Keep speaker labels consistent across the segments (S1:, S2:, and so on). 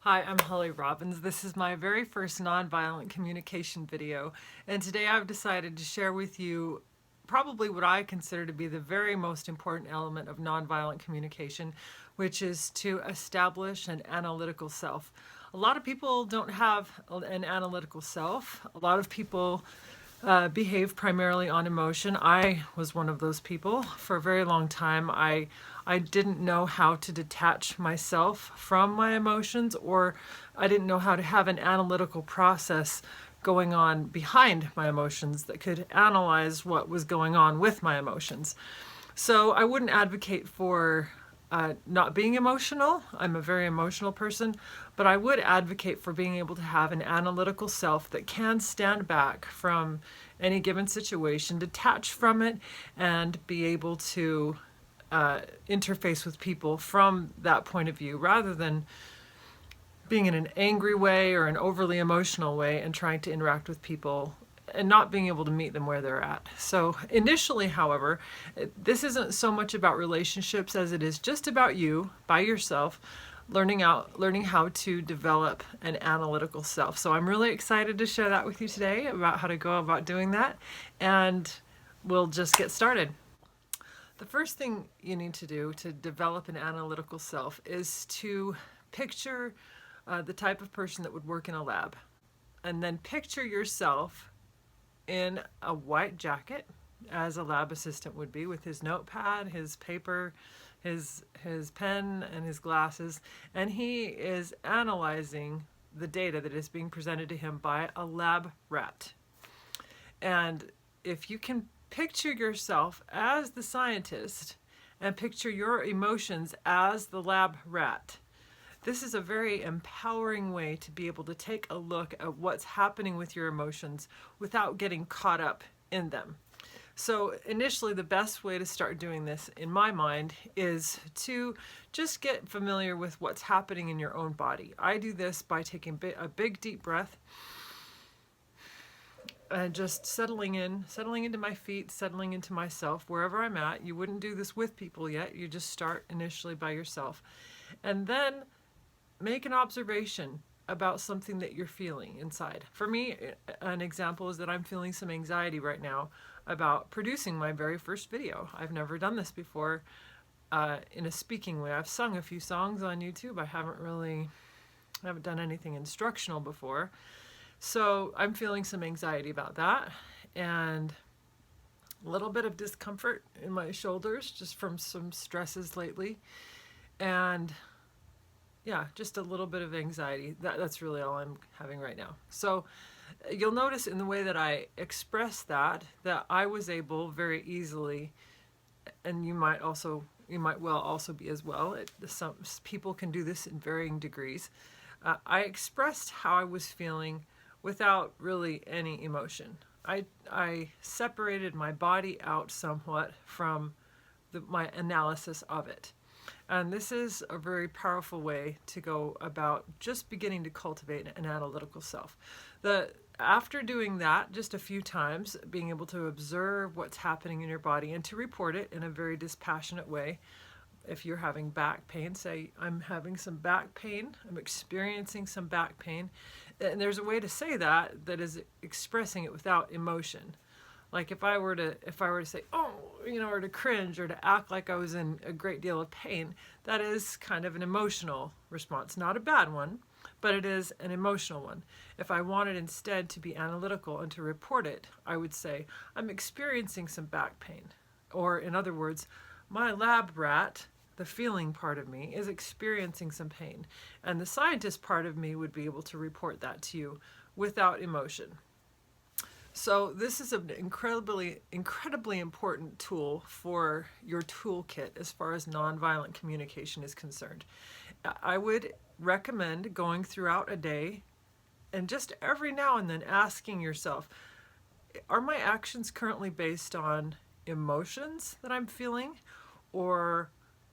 S1: Hi, I'm Holly Robbins. This is my very first nonviolent communication video, and today I've decided to share with you probably what I consider to be the very most important element of nonviolent communication, which is to establish an analytical self. A lot of people don't have an analytical self. A lot of people behave primarily on emotion. I was one of those people for a very long time. I didn't know how to detach myself from my emotions, or I didn't know how to have an analytical process going on behind my emotions that could analyze what was going on with my emotions. So I wouldn't advocate for not being emotional. I'm a very emotional person, but I would advocate for being able to have an analytical self that can stand back from any given situation, detach from it, and be able to interface with people from that point of view rather than being in an angry way or an overly emotional way and trying to interact with people and not being able to meet them where they're at. So initially, however, this isn't so much about relationships as it is just about you by yourself learning how to develop an analytical self. So I'm really excited to share that with you today about how to go about doing that, and we'll just get started. The first thing you need to do to develop an analytical self is to picture the type of person that would work in a lab, and then picture yourself in a white jacket, as a lab assistant would be, with his notepad, his paper, his pen, and his glasses, and he is analyzing the data that is being presented to him by a lab rat. And if you can picture yourself as the scientist and picture your emotions as the lab rat, this is a very empowering way to be able to take a look at what's happening with your emotions without getting caught up in them. So initially, the best way to start doing this, in my mind, is to just get familiar with what's happening in your own body. I do this by taking a big deep breath and just settling into my feet, settling into myself, wherever I'm at. You wouldn't do this with people yet. You just start initially by yourself. And then make an observation about something that you're feeling inside. For me, an example is that I'm feeling some anxiety right now about producing my very first video. I've never done this before in a speaking way. I've sung a few songs on YouTube. I haven't done anything instructional before. So I'm feeling some anxiety about that, and a little bit of discomfort in my shoulders just from some stresses lately. And yeah, just a little bit of anxiety. That's really all I'm having right now. So you'll notice in the way that I express that I was able very easily, and you might well also be as well. Some people can do this in varying degrees. I expressed how I was feeling without really any emotion. I separated my body out somewhat from my analysis of it. And this is a very powerful way to go about just beginning to cultivate an analytical self. After doing that just a few times, being able to observe what's happening in your body and to report it in a very dispassionate way. If you're having back pain, say, I'm having some back pain, I'm experiencing some back pain. And there's a way to say that is expressing it without emotion. Like if I were to say, oh, or to cringe or to act like I was in a great deal of pain, that is kind of an emotional response. Not a bad one, but it is an emotional one. If I wanted instead to be analytical and to report it, I would say, I'm experiencing some back pain. Or in other words, my lab rat, the feeling part of me, is experiencing some pain. And the scientist part of me would be able to report that to you without emotion. So this is an incredibly important tool for your toolkit as far as nonviolent communication is concerned. I would recommend going throughout a day and just every now and then asking yourself, are my actions currently based on emotions that I'm feeling, or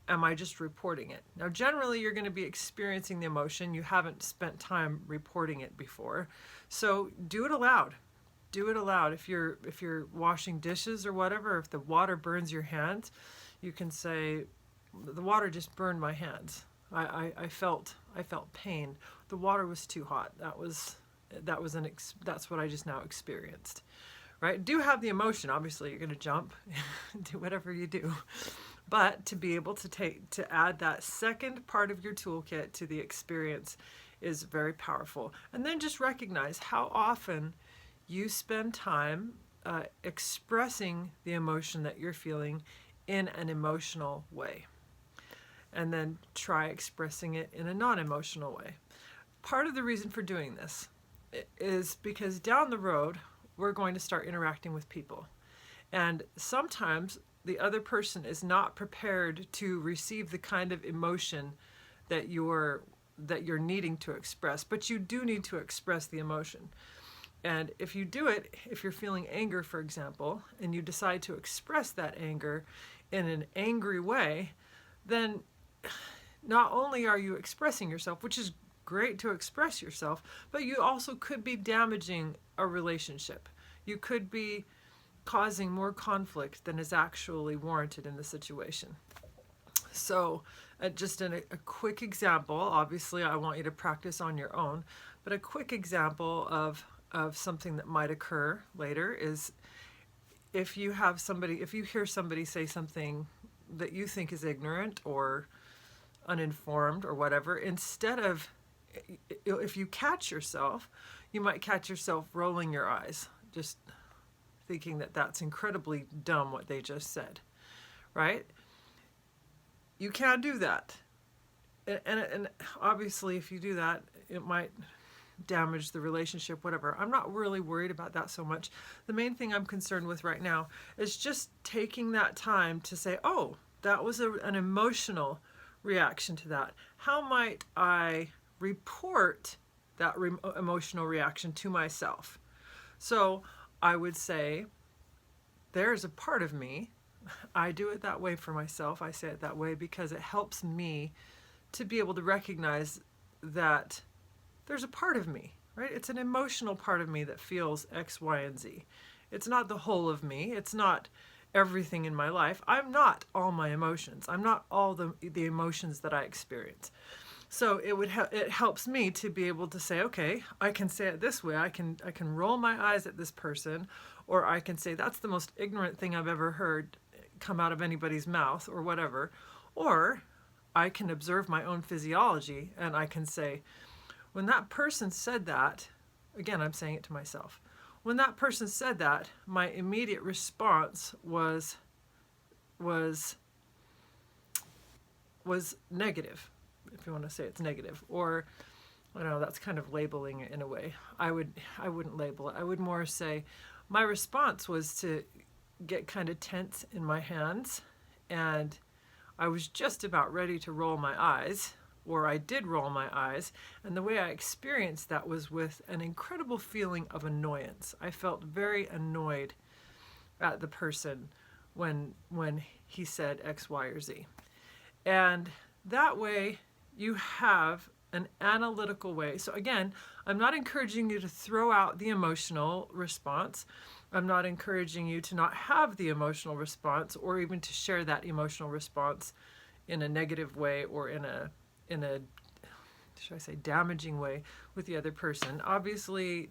S1: am I just reporting it? Now, generally, you're going to be experiencing the emotion. You haven't spent time reporting it before. So do it aloud. Do it aloud. If you're washing dishes or whatever, if the water burns your hands, you can say, the water just burned my hands. I felt pain. The water was too hot. That's what I just now experienced. Right? Do have the emotion. Obviously, you're going to jump, do whatever you do. But to be able to add that second part of your toolkit to the experience is very powerful. And then just recognize how often you spend time expressing the emotion that you're feeling in an emotional way. And then try expressing it in a non-emotional way. Part of the reason for doing this is because down the road, we're going to start interacting with people. And sometimes the other person is not prepared to receive the kind of emotion that you're needing to express, but you do need to express the emotion. And if you do it, if you're feeling anger, for example, and you decide to express that anger in an angry way, then not only are you expressing yourself, which is great to express yourself, but you also could be damaging a relationship. You could be causing more conflict than is actually warranted in the situation. So just a quick example, obviously I want you to practice on your own, but a quick example of something that might occur later is if you hear somebody say something that you think is ignorant or uninformed or whatever, instead of, if you catch yourself, you might catch yourself rolling your eyes, just thinking that that's incredibly dumb what they just said, right? You can't do that. And obviously if you do that, it might damage the relationship, whatever. I'm not really worried about that so much. The main thing I'm concerned with right now is just taking that time to say, oh, that was an emotional reaction to that. How might I report that emotional reaction to myself? So I would say, there's a part of me, I do it that way for myself, I say it that way because it helps me to be able to recognize that there's a part of me, right? It's an emotional part of me that feels X, Y, and Z. It's not the whole of me. It's not everything in my life. I'm not all my emotions. I'm not all the emotions that I experience. So it helps me to be able to say, okay, I can say it this way. I can roll my eyes at this person, or I can say that's the most ignorant thing I've ever heard come out of anybody's mouth, or whatever. Or I can observe my own physiology and I can say, when that person said that, again, I'm saying it to myself. When that person said that, my immediate response was negative, if you want to say it's negative. Or, I don't know, that's kind of labeling it in a way. I wouldn't label it. I would more say my response was to get kind of tense in my hands, and I was just about ready to roll my eyes, or I did roll my eyes, and the way I experienced that was with an incredible feeling of annoyance. I felt very annoyed at the person when he said X, Y, or Z. And that way you have an analytical way. So again, I'm not encouraging you to throw out the emotional response. I'm not encouraging you to not have the emotional response, or even to share that emotional response in a negative way, or in a should I say damaging way with the other person. Obviously,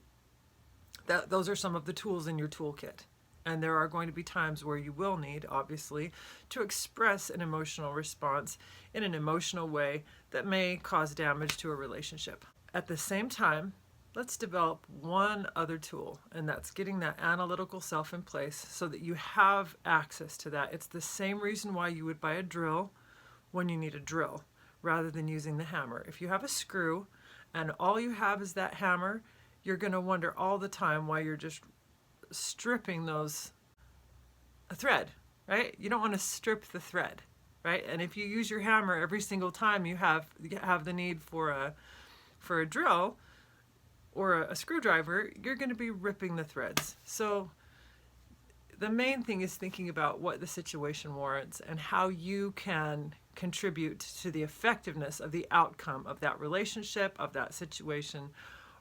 S1: those are some of the tools in your toolkit. And there are going to be times where you will need, obviously, to express an emotional response in an emotional way that may cause damage to a relationship. At the same time, let's develop one other tool, and that's getting that analytical self in place so that you have access to that. It's the same reason why you would buy a drill when you need a drill, rather than using the hammer. If you have a screw and all you have is that hammer, you're going to wonder all the time why you're just stripping a thread, right? You don't want to strip the thread, right? And if you use your hammer every single time you have the need for a drill or a screwdriver, you're going to be ripping the threads. So the main thing is thinking about what the situation warrants and how you can contribute to the effectiveness of the outcome of that relationship, of that situation,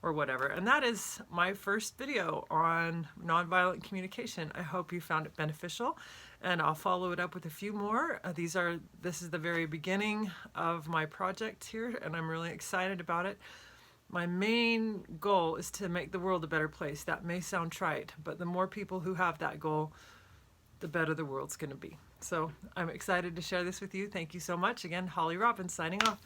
S1: or whatever. And that is my first video on nonviolent communication. I hope you found it beneficial, and I'll follow it up with a few more. This is the very beginning of my project here, and I'm really excited about it. My main goal is to make the world a better place. That may sound trite, but the more people who have that goal, the better the world's going to be. So I'm excited to share this with you. Thank you so much. Again, Holly Robbins signing off.